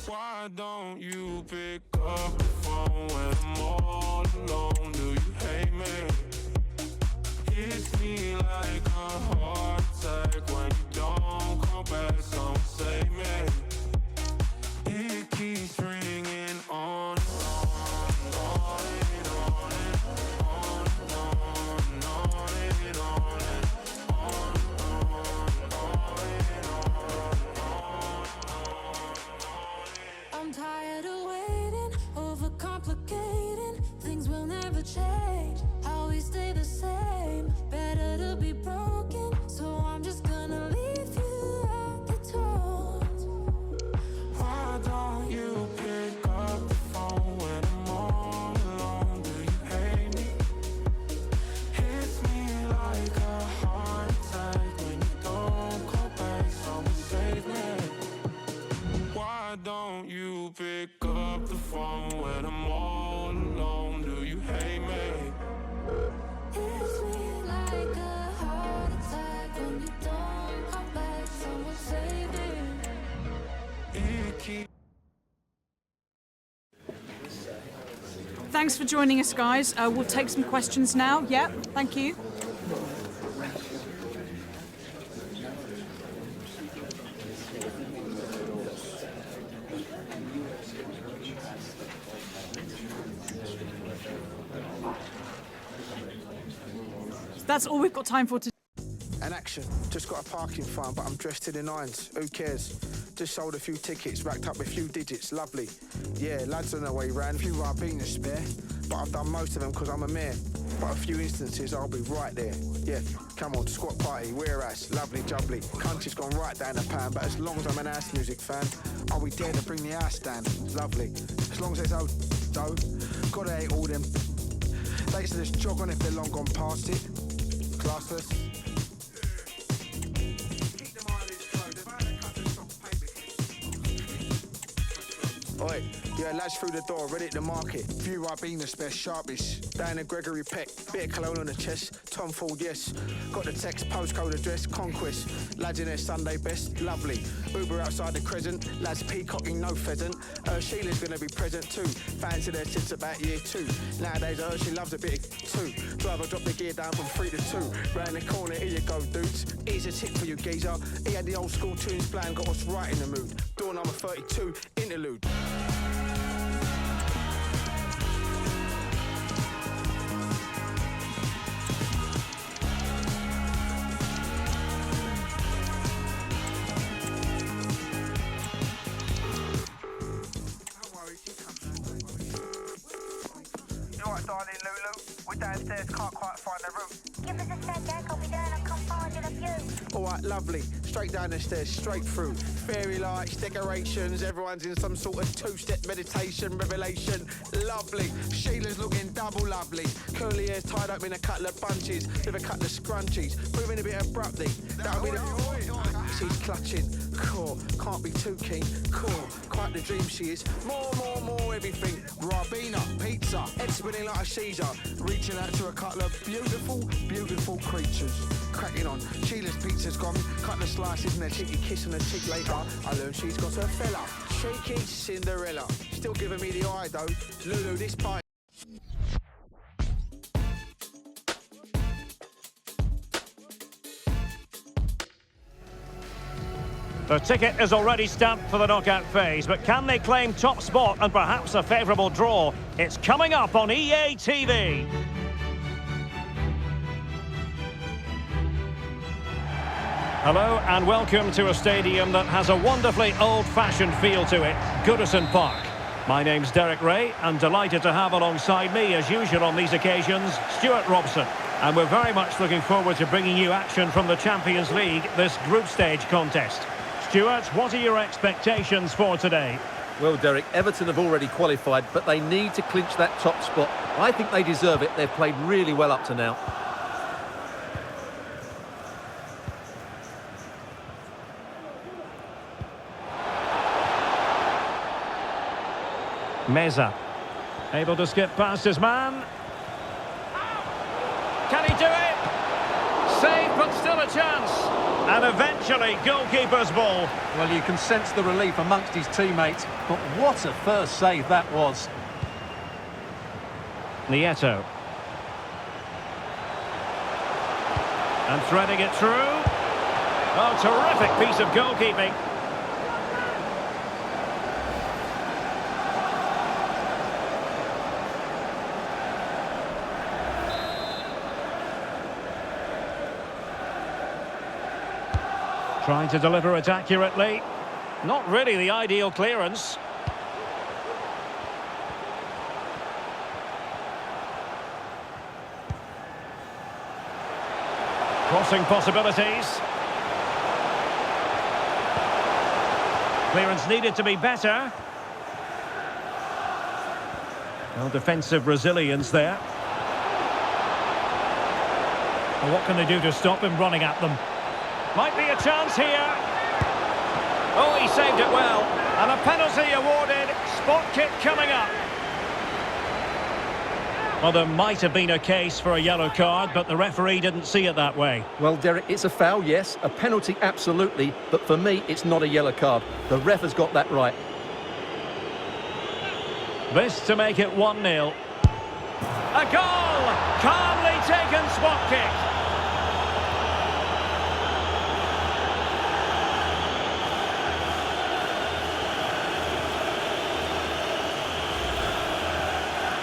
Why don't you pick up the phone when I'm all alone? Do you hate me? Hits me like a heart attack when you don't call back. Someone save me. It keeps ringing on and on and on and on and on and on and on. I'm tired of waiting, overcomplicating. Things will never change, how we stay the same. Better to be broken, so I'm just gonna leave you at the door. Why don't you pick up the phone when I'm all alone? Do you hate me? Hits me like a heart attack when you don't call back. Someone save me. Why don't you pick up the phone when I'm all alone? Do you hate me? Hits me like a heart attack when you don't call back. Someone save me. It keeps Thanks for joining us, guys. We'll take some questions now. Yeah, thank you. That's all we've got time for today. An action, just got a parking fine, but I'm dressed to the nines. Who cares? Just sold a few tickets, racked up a few digits. Lovely. Yeah, lads on the way round. A few Ribena spare, but I've done most of them because I'm a mayor. But a few instances, I'll be right there. Yeah, come on, squat party, we're ass. Lovely jubbly. Country's gone right down the pan, but as long as I'm an house music fan, I'll be there to bring the house down. Lovely. As long as there's old dough, gotta hate all them. They used to just jog on if they're long gone past it. Classless. Oi, yeah, lads through the door, ready to market. Few Ribena spare, sharpish. Down the Gregory Peck, bit of cologne on the chest. Tom Ford, yes. Got the text, postcode address, Conquest. Lads in their Sunday best, lovely. Uber outside the Crescent, lads peacocking, no pheasant. Sheila's gonna be present too. Fans in there since about year 2. Nowadays, she loves a bit of 2. Driver dropped the gear down from 3 to 2. Round the corner, here you go, dudes. Here's a tip for you, geezer. He had the old school tunes playing, got us right in the mood. Door number 32, interlude. Darling Lulu, we're downstairs, can't quite find the room. Give us a sec, Jack, I'll be down and come find you the view. Alright, lovely. Straight down the stairs, straight through. Fairy lights, decorations, everyone's in some sort of two-step meditation, revelation. Lovely. Sheila's looking double lovely. Curly hair's tied up in a couple of bunches with a couple of scrunchies. Moving a bit abruptly. That'll be the... She's clutching. Cool. Can't be too keen. Cool. Quite the dream she is. More, everything. Ribena, pizza, head spinning like a Caesar. Reaching out to a couple of beautiful, beautiful creatures. Cracking on. Sheila's pizza's gone. Couple of slices and a cheeky kiss on the cheek later. I learned she's got a fella. Cheeky Cinderella. Still giving me the eye though. Lulu, this pie. The ticket is already stamped for the knockout phase, but can they claim top spot and perhaps a favourable draw? It's coming up on EA TV. Hello and welcome to a stadium that has a wonderfully old-fashioned feel to it, Goodison Park. My name's Derek Ray, and delighted to have alongside me, as usual on these occasions, Stuart Robson. And we're very much looking forward to bringing you action from the Champions League, this group stage contest. Stuart, what are your expectations for today? Well, Derek, Everton have already qualified, but they need to clinch that top spot. I think they deserve it. They've played really well up to now. Meza, able to skip past his man. Can he do it? Save, but still a chance. And eventually, goalkeeper's ball. Well, you can sense the relief amongst his teammates, but what a first save that was. Nieto. And threading it through. Oh, terrific piece of goalkeeping. Trying to deliver it accurately. Not really the ideal clearance. Crossing possibilities. Clearance needed to be better. Well, defensive resilience there. Well, what can they do to stop him running at them? Might be a chance here. Oh, he saved it well. And a penalty awarded. Spot kick coming up. Well, there might have been a case for a yellow card, but the referee didn't see it that way. Well, Derek, it's a foul, yes. A penalty, absolutely. But for me, it's not a yellow card. The ref has got that right. This to make it 1-0. A goal! Calmly taken spot kick.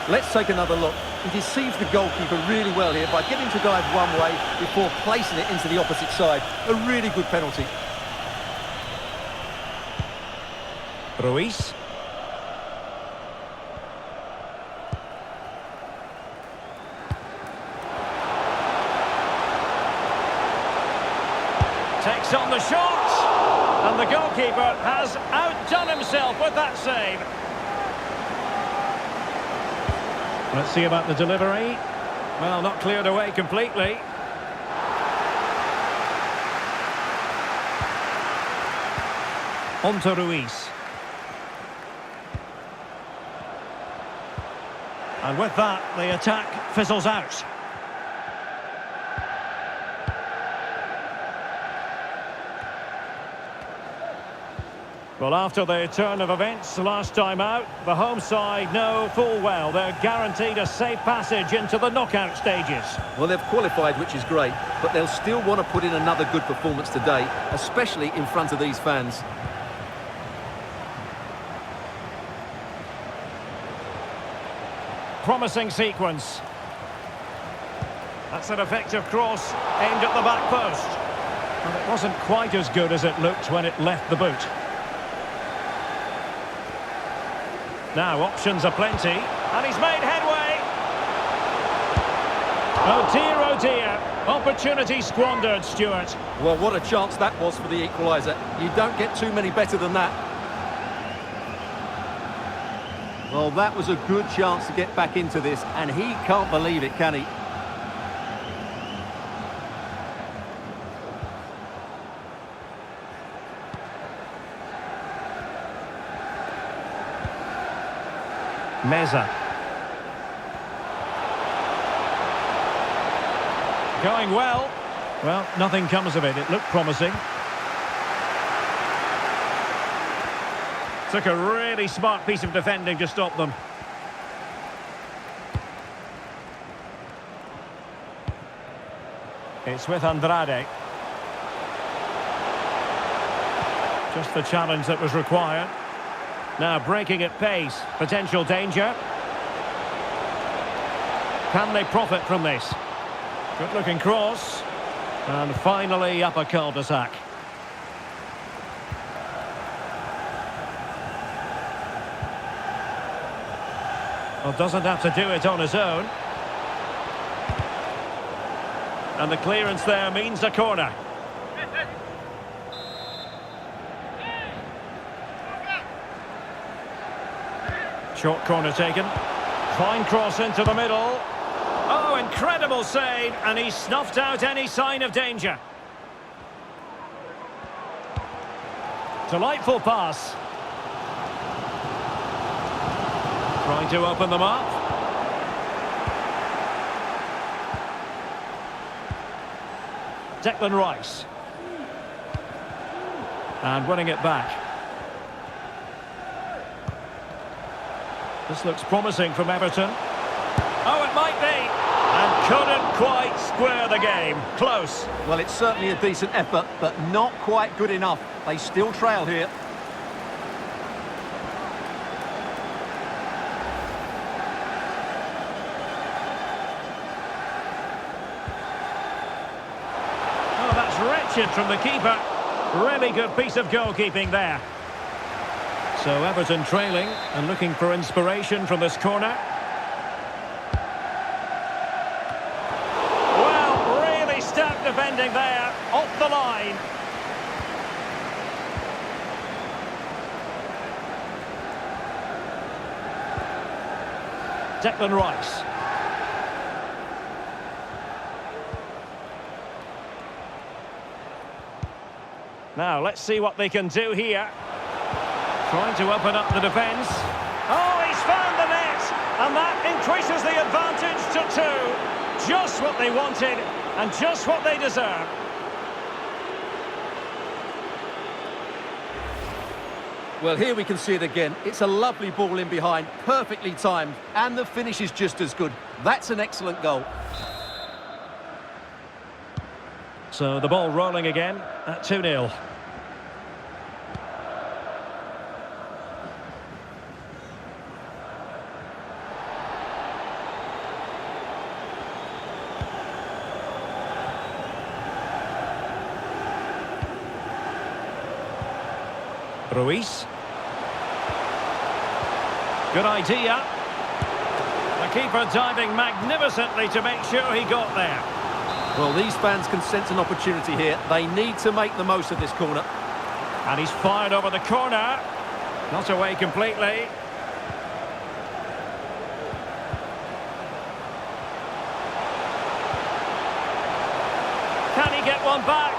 Let's take another look. He deceives the goalkeeper really well here by getting to dive one way before placing it into the opposite side. A really good penalty. Ruiz. Takes on the shot. And the goalkeeper has outdone himself with that save. Let's see about the delivery. Well, not cleared away completely. On to Ruiz. And with that, the attack fizzles out. Well, after the turn of events last time out, the home side know full well they're guaranteed a safe passage into the knockout stages. Well, they've qualified, which is great, but they'll still want to put in another good performance today, especially in front of these fans. Promising sequence. That's an effective cross aimed at the back post. And it wasn't quite as good as it looked when it left the boot. Now options are plenty, and he's made headway. Oh dear, opportunity squandered, Stuart. Well, what a chance that was for the equaliser. You don't get too many better than that. Well, that was a good chance to get back into this, and he can't believe it, can he? Meza. Going well. Well, nothing comes of it. It looked promising. Took a really smart piece of defending to stop them. It's with Andrade. Just the challenge that was required. Now breaking at pace, potential danger. Can they profit from this? Good looking cross. And finally up a cul-de-sac. Well, doesn't have to do it on his own. And the clearance there means a corner. Short corner taken. Fine cross into the middle. Oh, incredible save, and he snuffed out any sign of danger. Delightful pass. Trying to open them up. Declan Rice. And winning it back. This looks promising from Everton. Oh, it might be. And couldn't quite square the game. Close. Well, it's certainly a decent effort, but not quite good enough. They still trail here. Oh, that's wretched from the keeper. Really good piece of goalkeeping there. So Everton trailing and looking for inspiration from this corner. Well, really stout defending there, off the line. Declan Rice. Now, let's see what they can do here. Trying to open up the defence. Oh, he's found the net! And that increases the advantage to 2. Just what they wanted, and just what they deserve. Well, here we can see it again. It's a lovely ball in behind, perfectly timed, and the finish is just as good. That's an excellent goal. So the ball rolling again at 2-0. Ruiz. Good idea. The keeper diving magnificently to make sure he got there. Well, these fans can sense an opportunity here. They need to make the most of this corner. And he's fired over the corner. Not away completely. Can he get one back?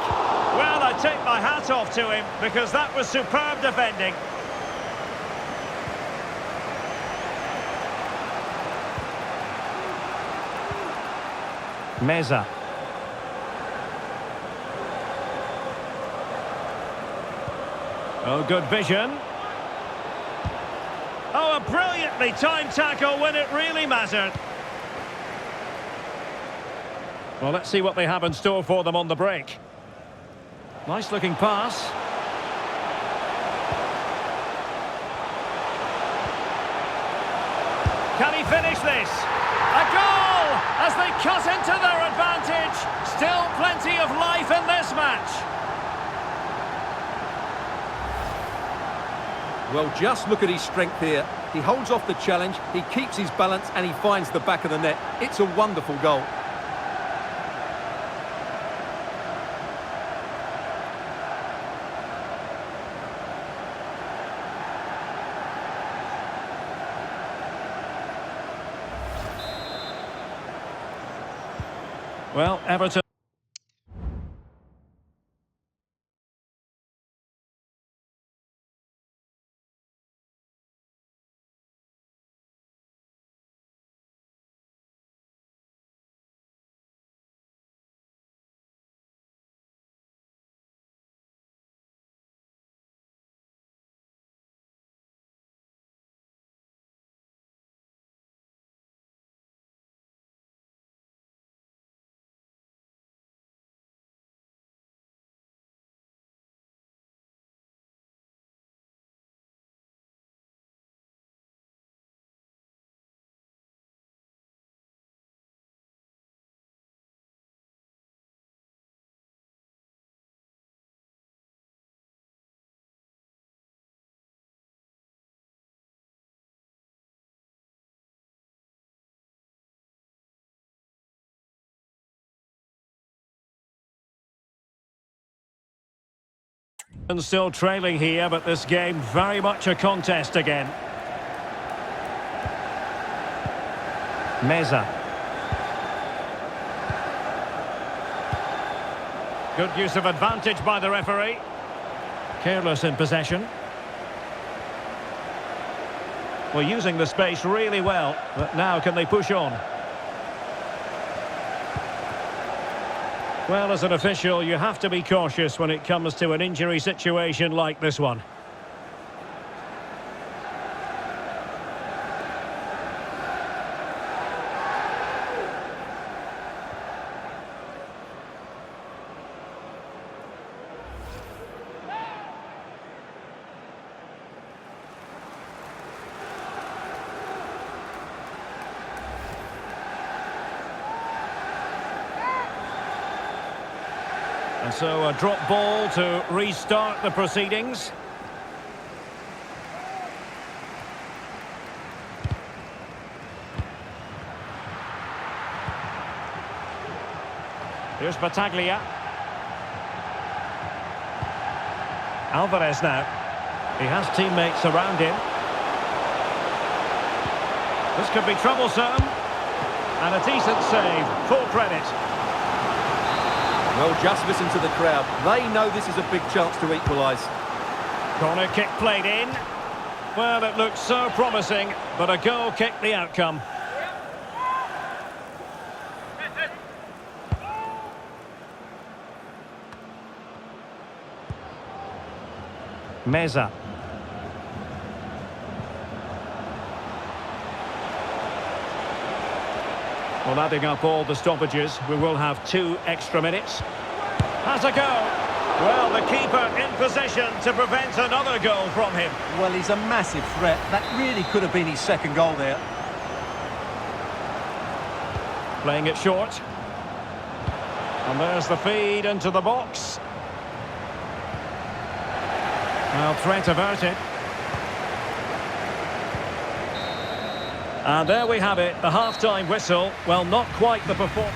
Well, I take my hat off to him because that was superb defending. Meza. Oh, good vision. Oh, a brilliantly timed tackle when it really mattered. Well, let's see what they have in store for them on the break. Nice looking pass. Can he finish this? A goal as they cut into their advantage. Still plenty of life in this match. Well, just look at his strength here. He holds off the challenge, he keeps his balance, and he finds the back of the net. It's a wonderful goal. Well, Everton. And still trailing here, but this game very much a contest again. Meza. Good use of advantage by the referee. Careless in possession. Well, using the space really well, but now can they push on? Well, as an official, you have to be cautious when it comes to an injury situation like this one. And so a drop ball to restart the proceedings. Here's Battaglia. Alvarez now. He has teammates around him. This could be troublesome. And a decent save. Full credit. Well, just listen to the crowd. They know this is a big chance to equalise. Corner kick played in. Well, it looked so promising, but a goal kicked the outcome. Meza. Well, adding up all the stoppages, we will have 2 extra minutes. Has a go. Well, the keeper in position to prevent another goal from him. Well, he's a massive threat. That really could have been his second goal there. Playing it short. And there's the feed into the box. Well, threat averted. And there we have it, the half-time whistle. Well, not quite the performance.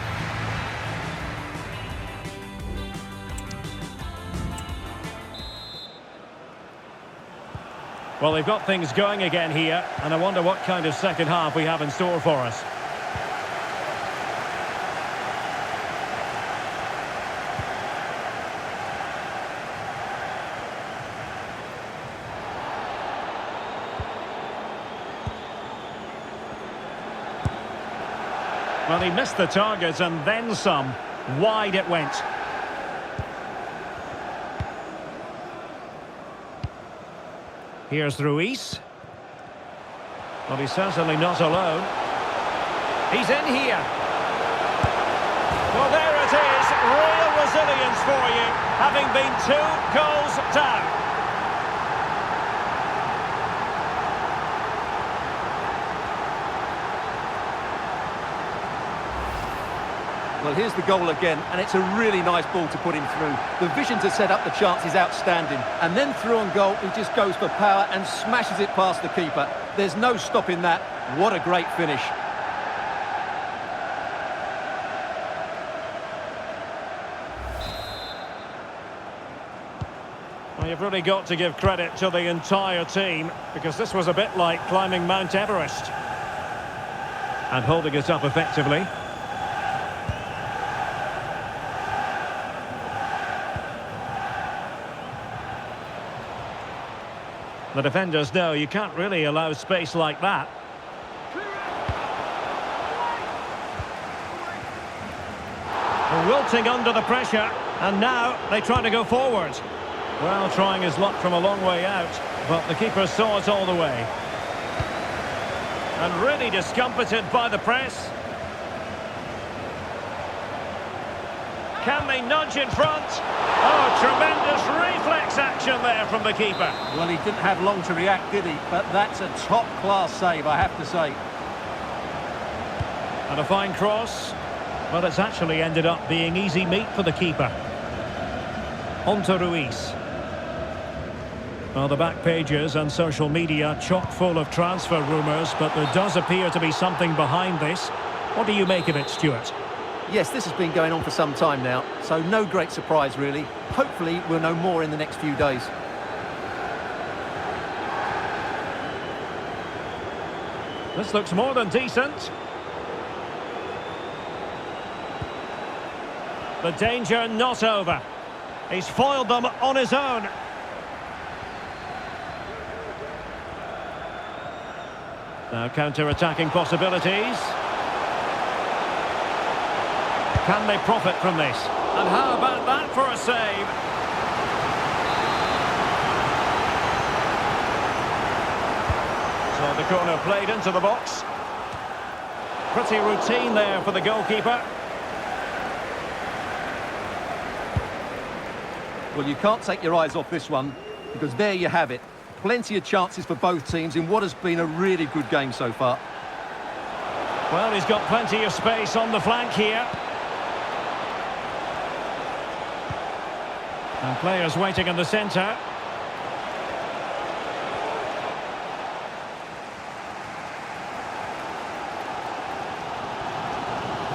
Well, they've got things going again here, and I wonder what kind of second half we have in store for us. Well, he missed the target and then some. Wide it went. Here's Ruiz. Well, he's certainly not alone. He's in here. Well, there it is. Real resilience for you, having been 2 goals down. Well, here's the goal again, and it's a really nice ball to put him through. The vision to set up the chance is outstanding. And then through on goal, he just goes for power and smashes it past the keeper. There's no stopping that. What a great finish. Well, you've really got to give credit to the entire team, because this was a bit like climbing Mount Everest. And holding it up effectively. The defenders know you can't really allow space like that. Wilting under the pressure, and now they try to go forward. Well, trying his luck from a long way out, but the keeper saw it all the way. And really discomfited by the press. Can they nudge in front? Oh, tremendous reflex action there from the keeper. Well, he didn't have long to react, did he? But that's a top-class save, I have to say. And a fine cross. Well, it's actually ended up being easy meat for the keeper. On to Ruiz. Well, the back pages and social media chock full of transfer rumours, but there does appear to be something behind this. What do you make of it, Stuart? Yes, this has been going on for some time now, so no great surprise really. Hopefully we'll know more in the next few days. This looks more than decent. The danger not over. He's foiled them on his own. Now counter-attacking possibilities. Can they profit from this? And how about that for a save? So the corner played into the box. Pretty routine there for the goalkeeper. Well, you can't take your eyes off this one, because there you have it. Plenty of chances for both teams in what has been a really good game so far. Well, he's got plenty of space on the flank here. And players waiting in the centre.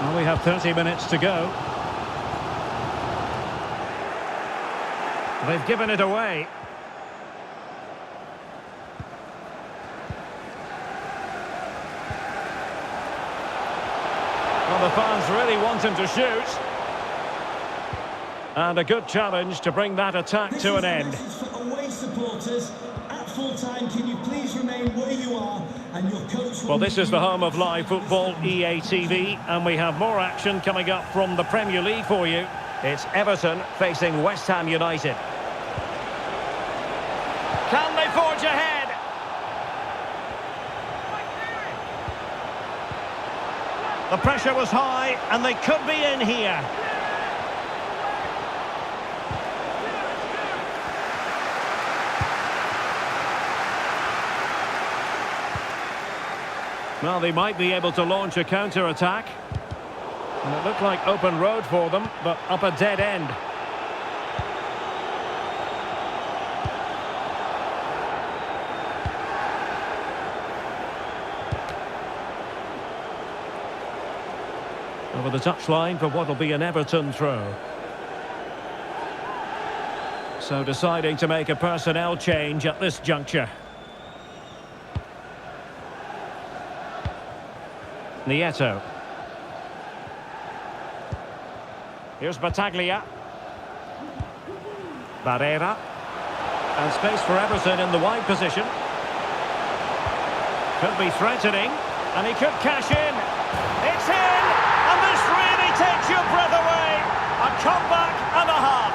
Well, we have 30 minutes to go. They've given it away. Well, the fans really want him to shoot. And a good challenge to bring that attack to an end. For away supporters, at full time, can you please remain where you are, and your coach will... Well, this is the home of live football, EA TV, and we have more action coming up from the Premier League for you. It's Everton facing West Ham United. Can they forge ahead? The pressure was high, and they could be in here. Well, they might be able to launch a counter-attack. And it looked like open road for them, but up a dead end. Over the touchline for what will be an Everton throw. So deciding to make a personnel change at this juncture. Nieto. Here's Battaglia. Barrera. And space for Everton in the wide position. Could be threatening. And he could cash in. It's in! And this really takes your breath away. A comeback and a half.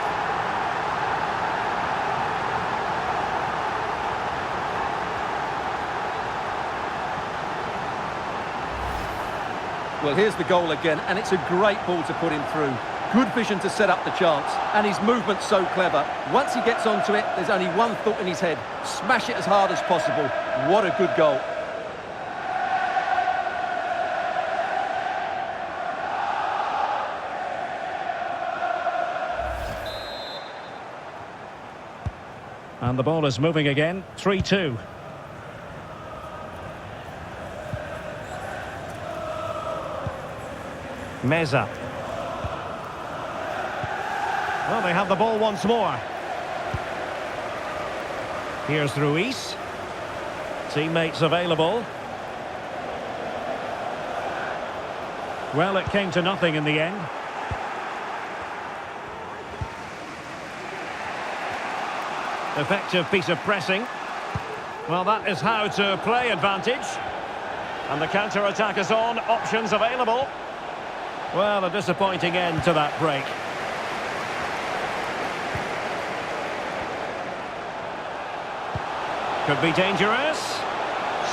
Well, here's the goal again, and it's a great ball to put him through. Good vision to set up the chance, and his movement's so clever. Once he gets onto it, there's only one thought in his head. Smash it as hard as possible. What a good goal. And the ball is moving again, 3-2. Meza. Well, they have the ball once more. Here's Ruiz. Teammates available. Well, it came to nothing in the end. Effective piece of pressing. Well, that is how to play advantage. And the counter-attack is on. Options available. Well, a disappointing end to that break. Could be dangerous.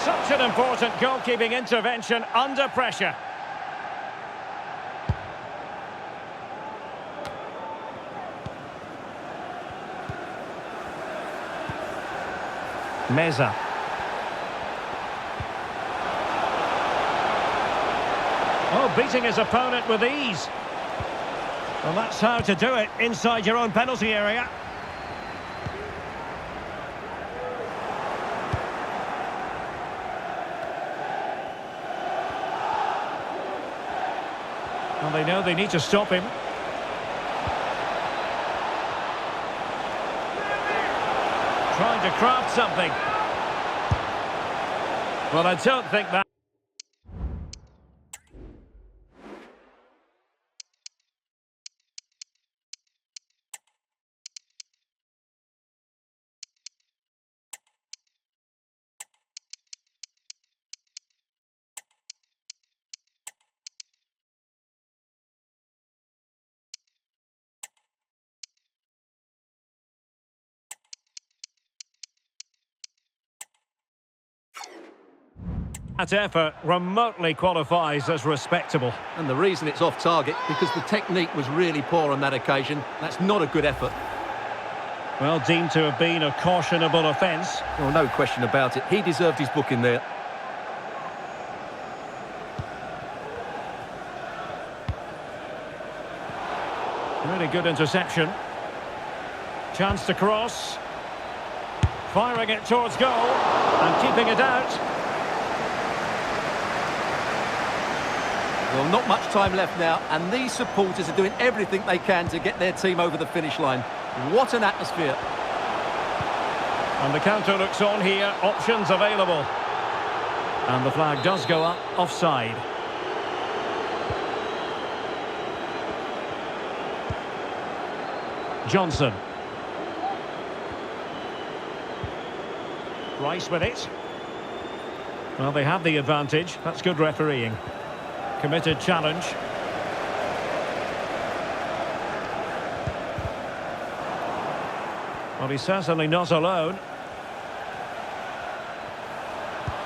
Such an important goalkeeping intervention under pressure. Meza. Oh, beating his opponent with ease. Well, that's how to do it inside your own penalty area. Well, they know they need to stop him. Trying to craft something. Well, I don't think that... That effort remotely qualifies as respectable. And the reason it's off target, because the technique was really poor on that occasion. That's not a good effort. Well, deemed to have been a cautionable offence. Well, no question about it. He deserved his booking there. Really good interception. Chance to cross. Firing it towards goal and keeping it out. Well, not much time left now, and these supporters are doing everything they can to get their team over the finish line. What an atmosphere. And the counter looks on here, options available. And the flag does go up, offside. Johnson. Rice with it. Well, they have the advantage. That's good refereeing. Committed challenge. Well, he's certainly not alone.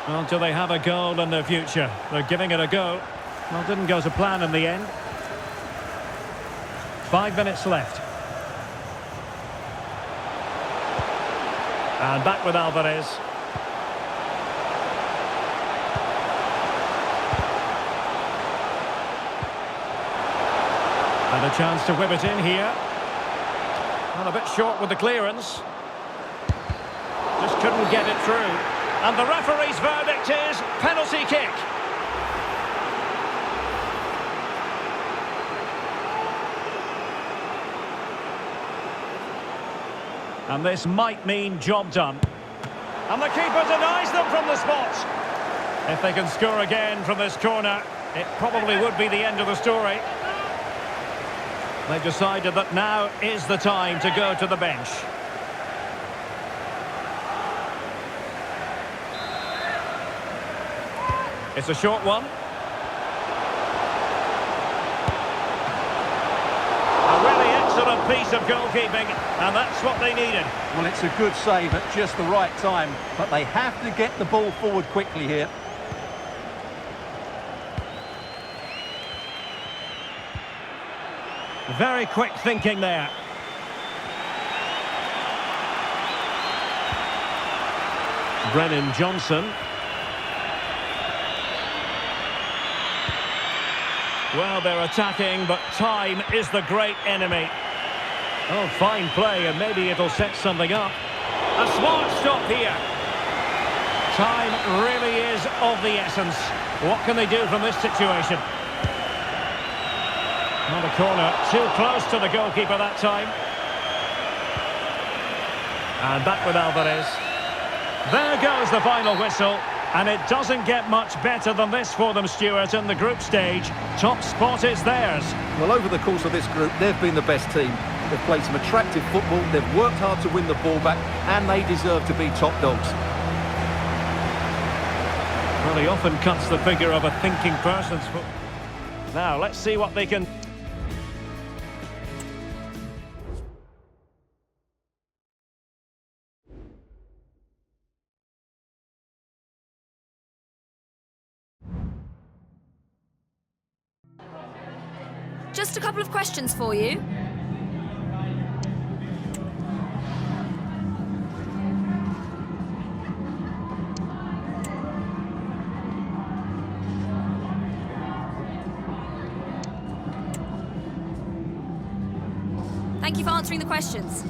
Well, do they have a goal in their future? They're giving it a go. Well, didn't go to plan in the end. 5 minutes left. And back with Alvarez. And a chance to whip it in here. Well, a bit short with the clearance. Just couldn't get it through. And the referee's verdict is penalty kick. And this might mean job done. And the keeper denies them from the spot. If they can score again from this corner, it probably would be the end of the story. They've decided that now is the time to go to the bench. It's a short one. A really excellent piece of goalkeeping, and that's what they needed. Well, it's a good save at just the right time, but they have to get the ball forward quickly here. Very quick thinking there. Brennan Johnson. Well, they're attacking, but time is the great enemy. Oh, fine play, and maybe it'll set something up. A smart stop here. Time really is of the essence. What can they do from this situation? Not a corner, too close to the goalkeeper that time. And back with Alvarez. There goes the final whistle. And it doesn't get much better than this for them, Stuart, in the group stage. Top spot is theirs. Well, over the course of this group, they've been the best team. They've played some attractive football, they've worked hard to win the ball back, and they deserve to be top dogs. Well, he often cuts the figure of a thinking person's foot. Now, let's see what they can... Just a couple of questions for you. Thank you for answering the questions.